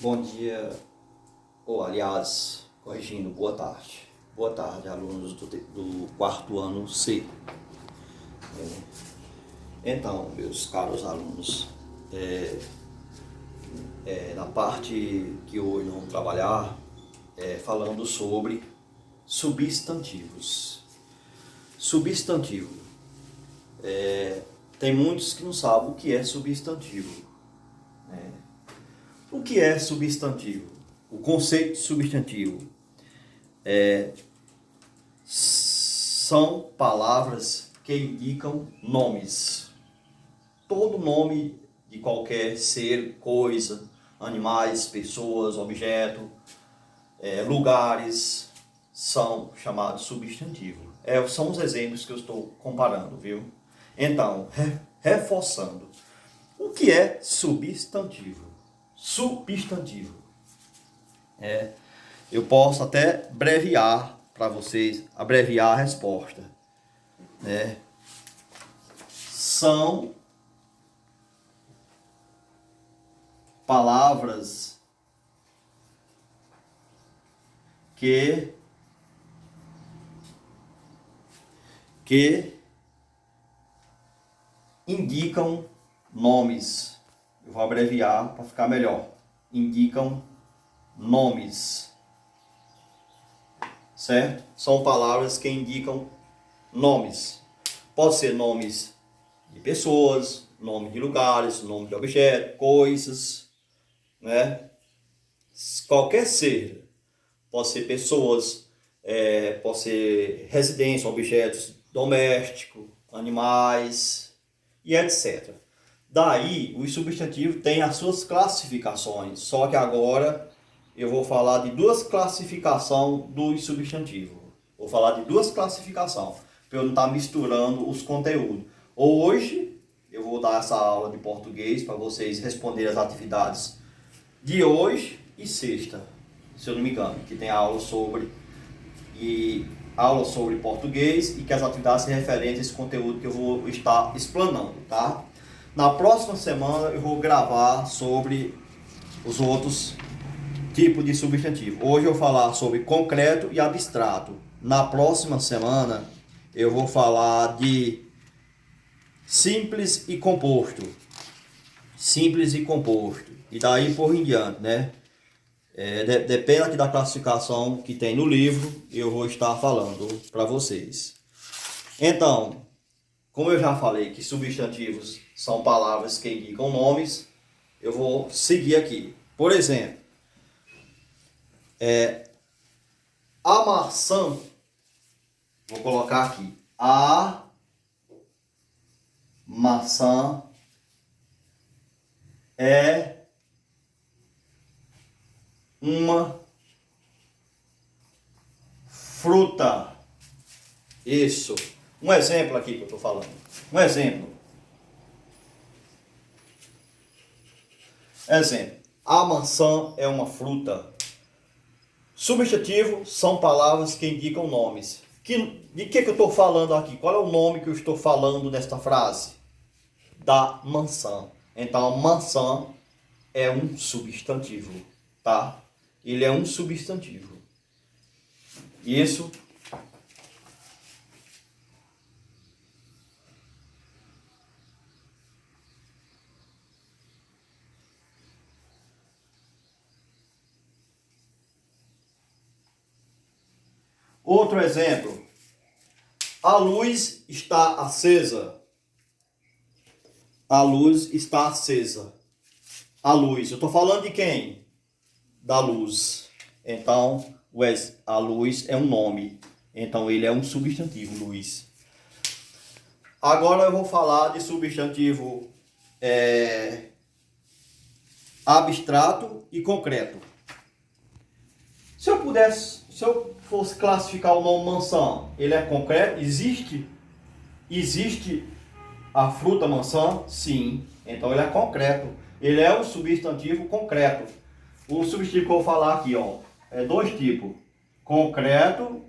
Bom dia, ou aliás, corrigindo, boa tarde. Boa tarde, alunos do quarto ano C. Então, meus caros alunos, na parte que hoje nós vamos trabalhar, falando sobre substantivos. Substantivo. Tem muitos que não sabem o que é substantivo. O que é substantivo? O conceito de substantivo são palavras que indicam nomes. Todo nome de qualquer ser, coisa, animais, pessoas, objeto, lugares, são chamados substantivos. São os exemplos que eu estou comparando, viu? Então, reforçando. O que é substantivo? Substantivo. Eu posso até abreviar para vocês, abreviar a resposta. São palavras que indicam nomes. Eu vou abreviar para ficar melhor. Indicam nomes. Certo? São palavras que indicam nomes. Pode ser nomes de pessoas, nome de lugares, nome de objetos, coisas, né? Qualquer ser. Pode ser pessoas, pode ser residência, objetos domésticos, animais e etc. Daí, os substantivos têm as suas classificações, só que agora eu vou falar de duas classificações dos substantivos. Vou falar de duas classificações, para eu não estar misturando os conteúdos. Hoje, eu vou dar essa aula de português para vocês responderem as atividades de hoje e sexta, se eu não me engano, que tem aula sobre português e que as atividades se referem a esse conteúdo que eu vou estar explanando, tá? Na próxima semana eu vou gravar sobre os outros tipos de substantivo. Hoje eu vou falar sobre concreto e abstrato. Na próxima semana eu vou falar de simples e composto. Simples e composto. E daí por em diante, né? Depende aqui da classificação que tem no livro, eu vou estar falando para vocês. Então, como eu já falei que substantivos são palavras que indicam nomes, eu vou seguir aqui. Por exemplo, a maçã, vou colocar aqui, a maçã é uma fruta. Isso. Um exemplo aqui que eu estou falando. Um exemplo. Exemplo. A maçã é uma fruta. Substantivo são palavras que indicam nomes. De que eu estou falando aqui? Qual é o nome que eu estou falando nesta frase? Da maçã. Então, maçã é um substantivo, tá? Ele é um substantivo. Isso. Outro exemplo. A luz está acesa. A luz está acesa. A luz. Eu estou falando de quem? Da luz. Então, a luz é um nome. Então, ele é um substantivo, luz. Agora eu vou falar de substantivo abstrato e concreto. Se eu fosse classificar o nome maçã, ele é concreto? Existe a fruta maçã? Sim. Então ele é concreto. Ele é um substantivo concreto. O substantivo que eu vou falar aqui, ó, é dois tipos. Concreto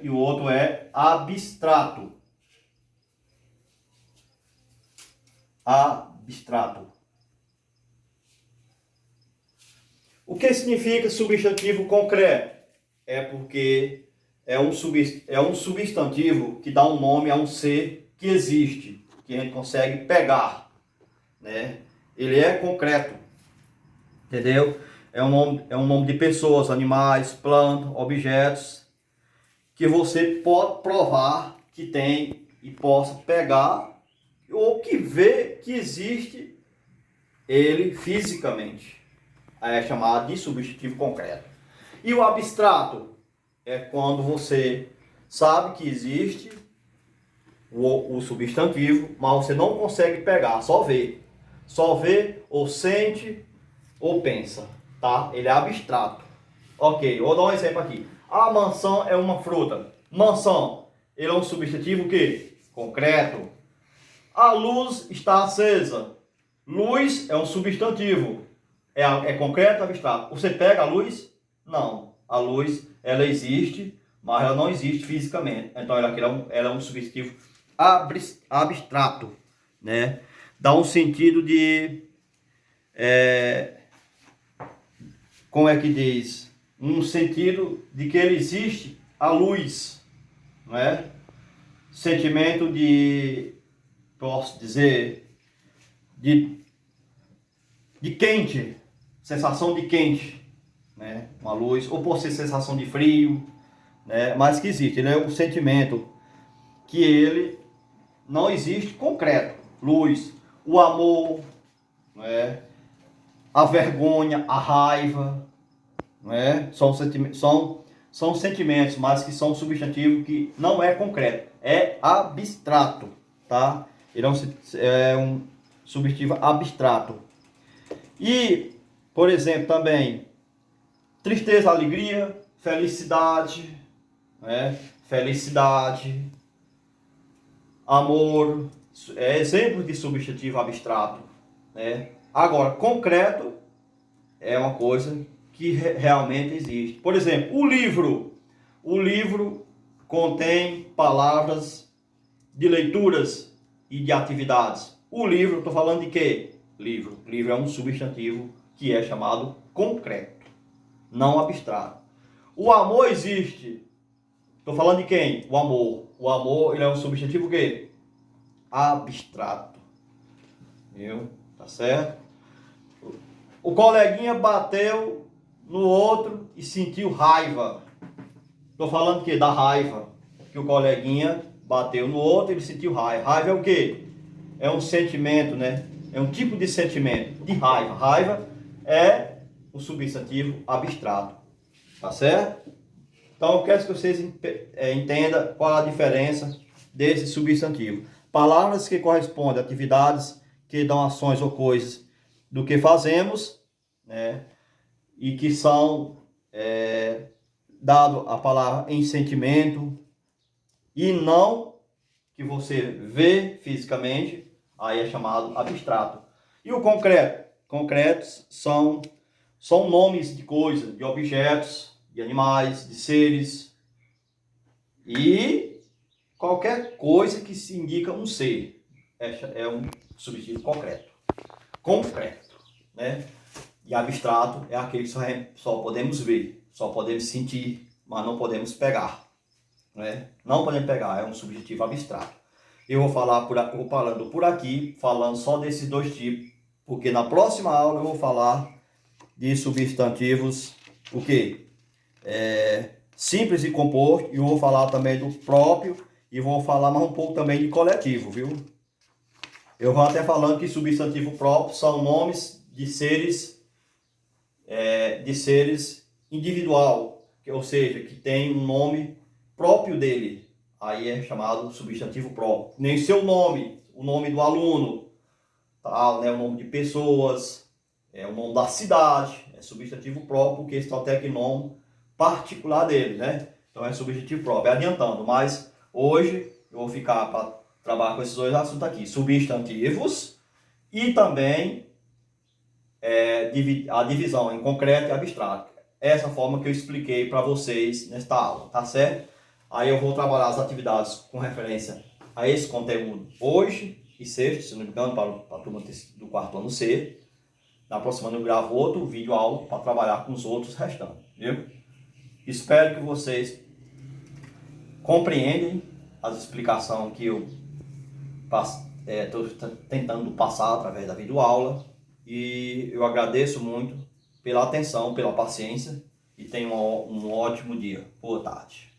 e o outro é abstrato. Abstrato. O que significa substantivo concreto? É porque é um substantivo que dá um nome a um ser que existe, que a gente consegue pegar, né? Ele é concreto, entendeu? É um nome de pessoas, animais, plantas, objetos, que você pode provar que tem e possa pegar, ou que vê que existe ele fisicamente. Aí é chamado de substantivo concreto. E o abstrato é quando você sabe que existe o substantivo, mas você não consegue pegar, só vê. Só vê, ou sente, ou pensa, tá? Ele é abstrato. Ok, vou dar um exemplo aqui. A maçã é uma fruta. Maçã, ele é um substantivo que? Concreto. A luz está acesa. Luz é um substantivo. É concreto ou abstrato? Você pega a luz? Não. A luz, ela existe, mas ela não existe fisicamente. Então, ela é um substantivo abstrato, né? Dá um sentido de... como é que diz? Um sentido de que ele existe a luz, né? Sentimento de... posso dizer... de quente, sensação de quente, né? Uma luz, ou pode ser sensação de frio, né? Mas que existe, ele é um sentimento que ele não existe concreto. Luz, o amor, né? A vergonha, a raiva, né? São sentimentos, mas que são substantivos que não é concreto, é abstrato, tá? Ele é um substantivo abstrato. E, por exemplo, também tristeza, alegria, felicidade, né? Felicidade, amor, é exemplo de substantivo abstrato, né? Agora, concreto é uma coisa que realmente existe. Por exemplo, o livro contém palavras de leituras e de atividades. O livro, estou falando de quê? Livro é um substantivo que é chamado concreto, não abstrato. O amor existe. Estou falando de quem? O amor. O amor, ele é um substantivo quê? Abstrato. Viu? Tá certo? O coleguinha bateu no outro e sentiu raiva. Estou falando que da raiva. Que o coleguinha bateu no outro e ele sentiu raiva. Raiva é o quê? É um sentimento, né? É um tipo de sentimento de raiva. Raiva é um substantivo abstrato. Tá certo? Então eu quero que vocês entendam qual a diferença desse substantivo. Palavras que correspondem a atividades que dão ações ou coisas do que fazemos, né? E que são dado a palavra em sentimento e não que você vê fisicamente, aí é chamado abstrato. E o concreto? Concretos são nomes de coisas, de objetos, de animais, de seres e qualquer coisa que se indica um ser. É um substantivo concreto. Concreto, né? E abstrato é aquele que só podemos ver, só podemos sentir, mas não podemos pegar, né? Não podemos pegar, é um substantivo abstrato. Eu vou falando por aqui, falando só desses dois tipos, porque na próxima aula eu vou falar de substantivos, o quê? Simples e composto, e eu vou falar também do próprio, e vou falar mais um pouco também de coletivo, viu? Eu vou até falando que substantivo próprio são nomes de seres individual, ou seja, que tem um nome próprio dele. Aí é chamado substantivo próprio. Nem seu nome, o nome do aluno, tá, né, o nome de pessoas, o nome da cidade, é substantivo próprio, porque esse é o tecnome particular dele, né? Então é substantivo próprio, adiantando, mas hoje eu vou ficar para trabalhar com esses dois assuntos aqui, substantivos e também a divisão em concreto e abstrato. Essa forma que eu expliquei para vocês nesta aula, tá certo? Aí eu vou trabalhar as atividades com referência a esse conteúdo hoje e sexta, se não me engano, para a turma do quarto ano C, Na próxima eu gravo outro vídeo aula para trabalhar com os outros restantes, viu? Espero que vocês compreendem as explicações que eu estou tentando passar através da videoaula. E eu agradeço muito pela atenção, pela paciência e tenham um ótimo dia. Boa tarde.